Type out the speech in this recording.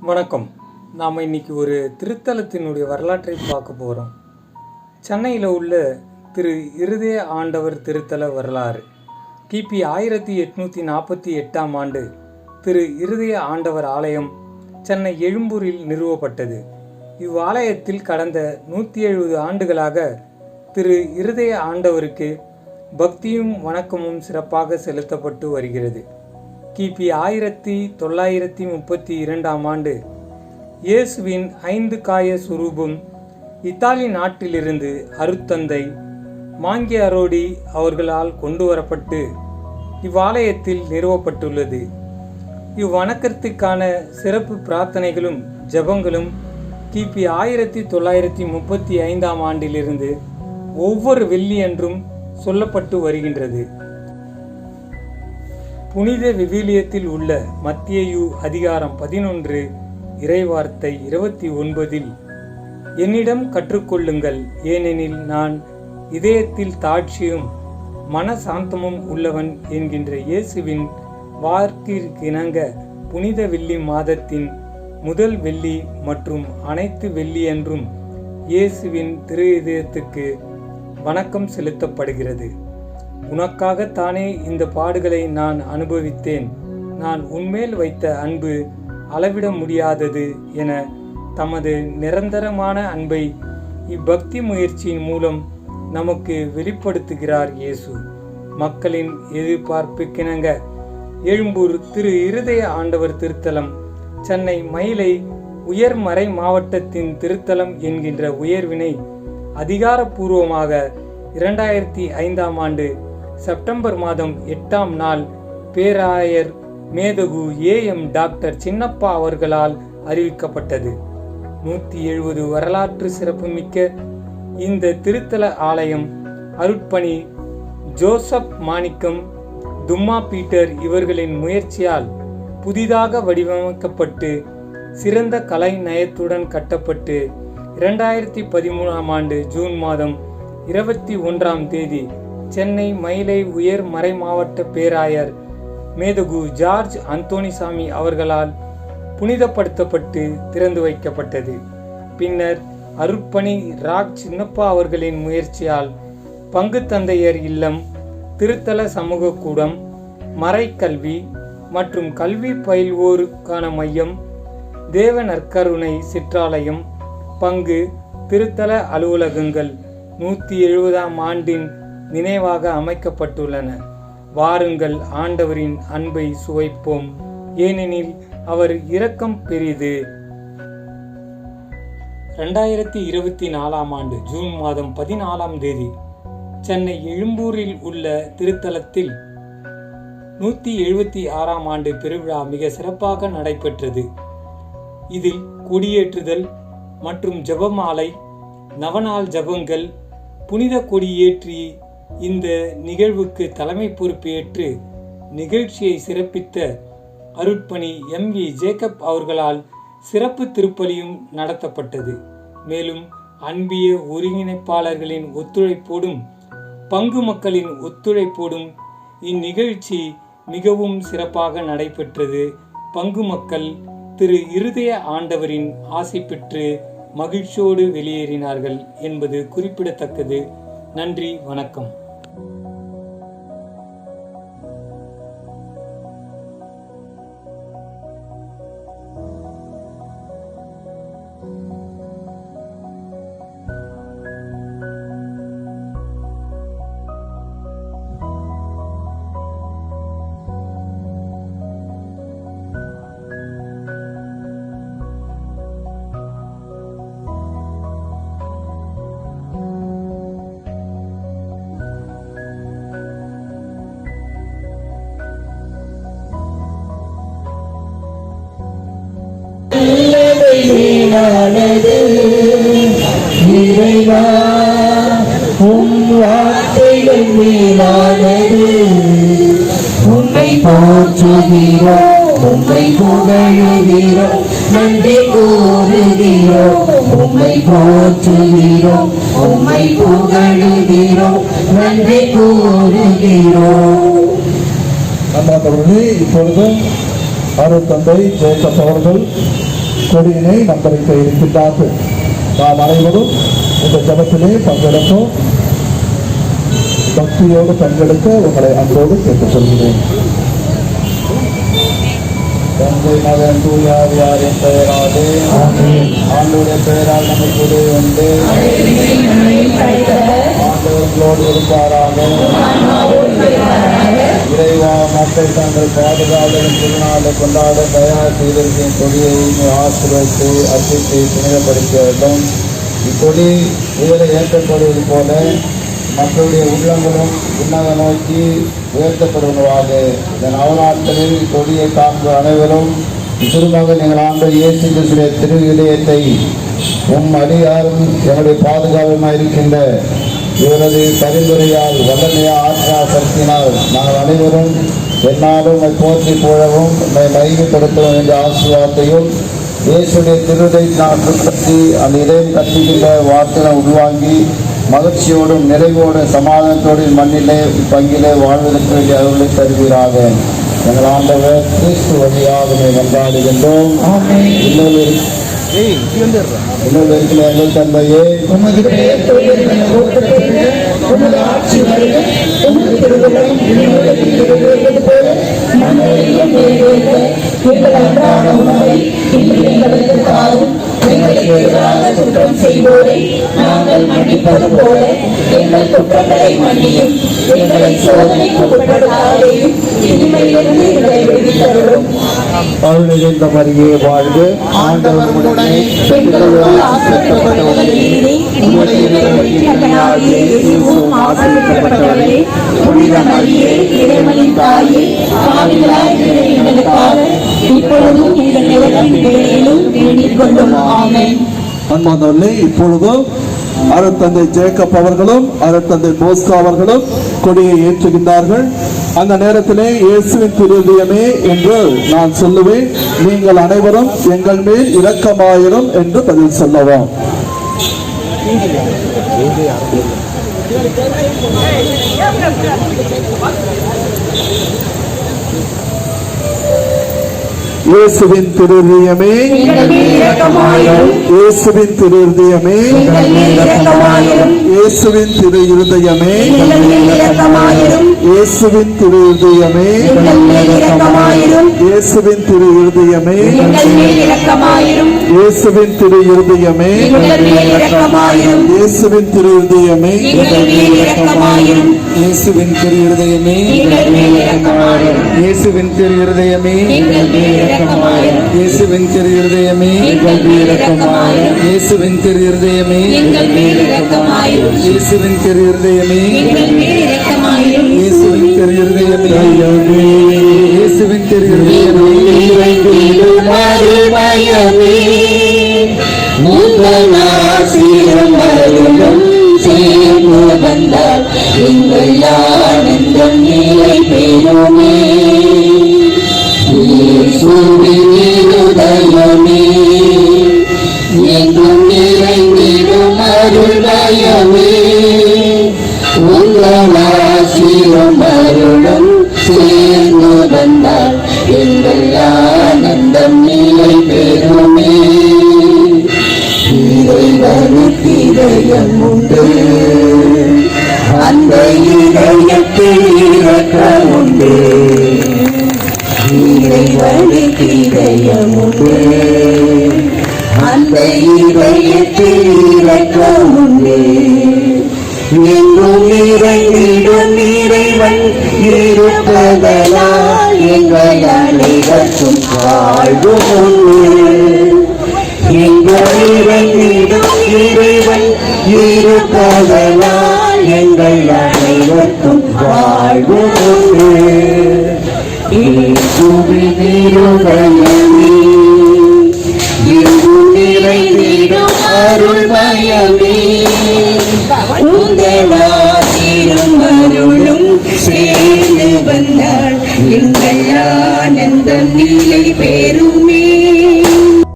வணக்கம். நாம் இன்னைக்கு ஒரு திருத்தலத்தினுடைய வரலாற்றை பார்க்க போகிறோம். சென்னையில் உள்ள திரு இருதய ஆண்டவர் திருத்தல வரலாறு. கிபி 1848ஆம் ஆண்டு திரு இருதய ஆண்டவர் ஆலயம் சென்னை எழும்பூரில் நிறுவப்பட்டது. இவ்வாலயத்தில் கடந்த 170 ஆண்டுகளாக திரு இருதய ஆண்டவருக்கு பக்தியும் வணக்கமும் சிறப்பாக செலுத்தப்பட்டு வருகிறது. கிபி 1932ஆம் ஆண்டு இயேசுவின் 5 காய சுரூபம் இத்தாலி நாட்டிலிருந்து அருட்தந்தை மாங்கியாரோடி அவர்களால் கொண்டு வரப்பட்டு இவ்வாலயத்தில் நிறுவப்பட்டுள்ளது. இவ்வணக்கத்திற்கான சிறப்பு பிரார்த்தனைகளும் ஜபங்களும் கிபி 1935ஆம் ஆண்டிலிருந்து ஒவ்வொரு வெள்ளியன்றும் சொல்லப்பட்டு வருகின்றது. புனித விவிலியத்தில் உள்ள மத்தேயு அதிகாரம் 11 இறைவார்த்தை 29 என்னிடம் கற்றுக்கொள்ளுங்கள், ஏனெனில் நான் இதயத்தில் தாட்சியும் மனசாந்தமும் உள்ளவன் என்கின்ற இயேசுவின் வாக்கிற்கிணங்க புனித வெள்ளி மாதத்தின் முதல் வெள்ளி மற்றும் அனைத்து வெள்ளியன்றும் இயேசுவின் திரு இதயத்துக்கு வணக்கம் செலுத்தப்படுகிறது. உனக்காகத்தானே இந்த பாடுகளை நான் அனுபவித்தேன், நான் உன்மேல் வைத்த அன்பு அளவிட முடியாதது என தமது நிரந்தரமான அன்பை இப்பக்தி முயற்சியின் மூலம் நமக்கு வெளிப்படுத்துகிறார் இயேசு. மக்களின் எதிர்பார்ப்புக்கிணங்க எழும்பூர் திரு இருதய ஆண்டவர் திருத்தலம் சென்னை மயிலை உயர்மறை மாவட்டத்தின் திருத்தலம் என்கின்ற உயர்வினை அதிகாரப்பூர்வமாக 2005ஆம் ஆண்டு செப்டம்பர் மாதம் 8ஆம் நாள் பேராயர் மேதகு AM டாக்டர் சின்னப்பா அவர்களால் அறிவிக்கப்பட்டது. 170 வரலாற்று சிறப்புமிக்க இந்த திருத்தல ஆலயம் அருட்பணி ஜோசப் மாணிக்கம், தும்மா பீட்டர் இவர்களின் முயற்சியால் புதிதாக வடிவமைக்கப்பட்டு சிறந்த கலை நயத்துடன் கட்டப்பட்டு 2013ஆம் ஆண்டு ஜூன் மாதம் 21ஆம் தேதி சென்னை மயிலை உயர் மறை மாவட்ட பேராயர் மேதகு ஜார்ஜ் அந்தோணிசாமி அவர்களால் புனிதப்படுத்தப்பட்டு திறந்து வைக்கப்பட்டது. பின்னர் அருட்பணி ராக் சின்னப்பா அவர்களின் முயற்சியால் பங்கு தந்தையர் இல்லம், திருத்தல சமூக கூடம், மறைக்கல்வி மற்றும் கல்வி பயில்வோருக்கான மையம், தேவ நற்கருணை சிற்றாலயம், பங்கு திருத்தல அலுவலகங்கள் 170ஆம் ஆண்டின் நினைவாக அமைக்கப்பட்டுள்ளன. வாருங்கள், ஆண்டவரின் அன்பை சுவைப்போம், ஏனெனில் அவர் இரக்கம் பெரிது. 2024ஆம் ஆண்டு ஜூன் மாதம் 14ஆம் தேதி சென்னை எழும்பூரில் உள்ள திருத்தலத்தில் 176ஆம் ஆண்டு பெருவிழா மிக சிறப்பாக நடைபெற்றது. இதில் கொடியேற்றுதல் மற்றும் ஜபமாலை, நவநாள் ஜபங்கள், புனித கொடியேற்றி இந்த நிகழ்வுக்கு தலைமை பொறுப்பேற்று நிகழ்ச்சியை சிறப்பித்த அருட்பணி MV ஜேக்கப் அவர்களால் சிறப்பு திருப்பலியும் நடத்தப்பட்டது. மேலும் அன்பிய ஒருங்கிணைப்பாளர்களின் ஒத்துழைப்போடும் பங்கு மக்களின் ஒத்துழைப்போடும் இந்நிகழ்ச்சி மிகவும் சிறப்பாக நடைபெற்றது. பங்கு மக்கள் திரு இருதய ஆண்டவரின் ஆசை பெற்று மகிழ்ச்சியோடு வெளியேறினார்கள் என்பது குறிப்பிடத்தக்கது. நன்றி, வணக்கம். இறைவா, உம் வார்த்தைகள் மேலானது. உம்மை போற்றுகிறோம், உம்மை புகழுகிறோம், நன்றி கூறுகிறோம். உம்மை போற்றுகிறோம், உம்மை புகழுகிறோம், நன்றி கூறுகிறோம். அன்பார்ந்தவர்களே, இப்பொழுது அருட்தந்தை ஜேக்கப் அவர்கள் கொடியினை நம்பரிக்க இருக்கின்றார்கள். நாம் அனைவரும் இந்த ஜபத்திலே பங்கெடுப்போம். பக்தியோடு பங்கெடுக்க உங்களை அன்போடு கேட்டுக்கொள்கிறேன். தந்தை மகன் தூயாரின் பெயராலே ஆண்டோடைய பெயரால் நமக்கு உதவி உண்டு. ஆண்டவர்களோடு இருப்பாராக. இறைவா, மக்கள் தங்கள் பாதுகாவலின் திருநாளை கொண்டாட தயார் செய்திருக்கும் கொடியை ஆசீர்வதித்து அர்ப்பித்து புனிதப்படுத்த வேண்டும். இக்கொடி உயர ஏற்றப்படுவது போல மக்களுடைய உள்ளங்களும் உன்னத நோக்கி உயர்த்தப்படுவதாக. இதன் அவநாட்களில் கொடியை காண்பு அனைவரும் திருமகன் எங்கள் ஆண்டவர் இயேசு கிறிஸ்துவின் திரு இதயத்தை அடியாரும் எங்களுடைய பாதுகாவலமாக இருக்கின்ற இவரது பரிந்துரையால் வல்லமையா ஆற்றா சக்தியினால் நாங்கள் அனைவரும் என்னாலும் போற்றி போழவும் மையப்படுத்தவும் என்ற ஆசீர்வாதத்தையும் இயேசுடைய திருதை நான் சுற்றி அந்த இதயம் கட்டுகின்ற வார்த்தையை உள்வாங்கி மகிழ்ச்சியோடும் நிறைவோடும் சமாதானத்தோடு மண்ணிலே பங்கிலே வாழ்வதற்கு வேண்டிய அருளை தருவீராக. எங்கள் ஆண்டவர் கிறிஸ்து வழியாக கொண்டாடுகின்றோம். இன்னொரு எங்கள் தந்தையே, உமது பெயர் உமது ஆட்சி வருக, உமது திருவிழம் நிறைவேறுவது போல மண்ணிலும் நிறைவேறுக. எங்கள் அன்றாட உணவை இன்று எங்களுக்கு தாரும். எங்களுக்கு எதிராக குற்றம் செய்வோரை நாங்கள் மன்னிப்பது போல எங்கள் குற்றங்களை மன்னியும். எங்களை சோதனைக்கு உட்படுத்தாதேயும், தீமையிலிருந்து எங்களை விடுவித்தருளும். அருள் நிறைந்த மரியே வாழ்க, ஆண்டவர் உடனே பெண்களுக்குள் ஆசீர்வதிக்கப்பட்டவளே நீரே, உம்முடைய திருவயிற்றின் கனியாகிய இயேசுவும் ஆசீர்வதிக்கப்பட்டவரே. புனித மரியே, இறைவனின் தாயே, பாவிகளாகிய எங்களுக்காக இப்பொழுதும் எங்கள் இறப்பின் வேளையிலும் வேண்டிக் கொள்ளும். ஆமென். அன்பானவர்களே, இப்பொழுதும் அருட்தந்தை ஜேக்கப் அவர்களும் அருட்தந்தை போஸ்கோ அவர்களும் கொடியை ஏற்றுகின்றார்கள். அந்த நேரத்திலே இயேசுவின் திருதயமே என்று நான் சொல்லுவேன், நீங்கள் அனைவரும் எங்கள் மேல் இரக்கமாயிரும் என்று பதில் சொல்லவும். இயேசுவின் திருதயமே, இயேசுவின் திருதயமே, இயேசுவின் திரு இருதயமே, இயேசுவின் திரு இருதயமே, இயேசுவின் திரு இருதயமே, இயேசுவின் திரு இருதயமே, இயேசுவின் திரு இருதயமே, இயேசுவின் திரு இருதயமே, இயேசுவின் திரு இருதயமே, இயேசுவின் திரு இருதயமே, இயேசுவின் திரு இருதயமே, இயேசுவின் திரு இருதயமே, இயேசுவின் திரு இருதயமே, இயேசுவின் திரு இருதயமே, உங்கள் ஆசீரும் அருளும் சேர்ந்து வந்தால் எங்கள் ஆனந்தம் நிலை பெறுமே. இயேசுவின் இருதயமே, எங்கும் நிறைந்திடும் அருள்மயமே, உங்கள் ஆசீரும் அருளும் சேர்ந்து வந்தால் எங்கள் ஆனந்தம் நிலை பெறுமே. இறைவனுக்கு இதயம் உண்டு, அந்த இதயத்தில் இரக்கம் உண்டு. இறைவனுக்கு இதயம் உண்டு, அந்த இதயத்தில் இரக்கம் உண்டு. எங்கும் நிறைந்திடும் இறைவன் இருப்பதனால் எங்கள் அனைவருக்கும் வாழ்வு உண்டு. எங்கள் இறைவனிடம் இறைவன் இருப்பதனால் எங்கள் அனைவருக்கும் வாழ்வு உண்டு. இயேசுவின் இருதயமே, எங்கும் நிறைந்திடும் அருள்மயமே, உங்கள் ஆசீரும் அருளும் சேர்ந்து வந்தால் எங்கள் ஆனந்தம் நிலை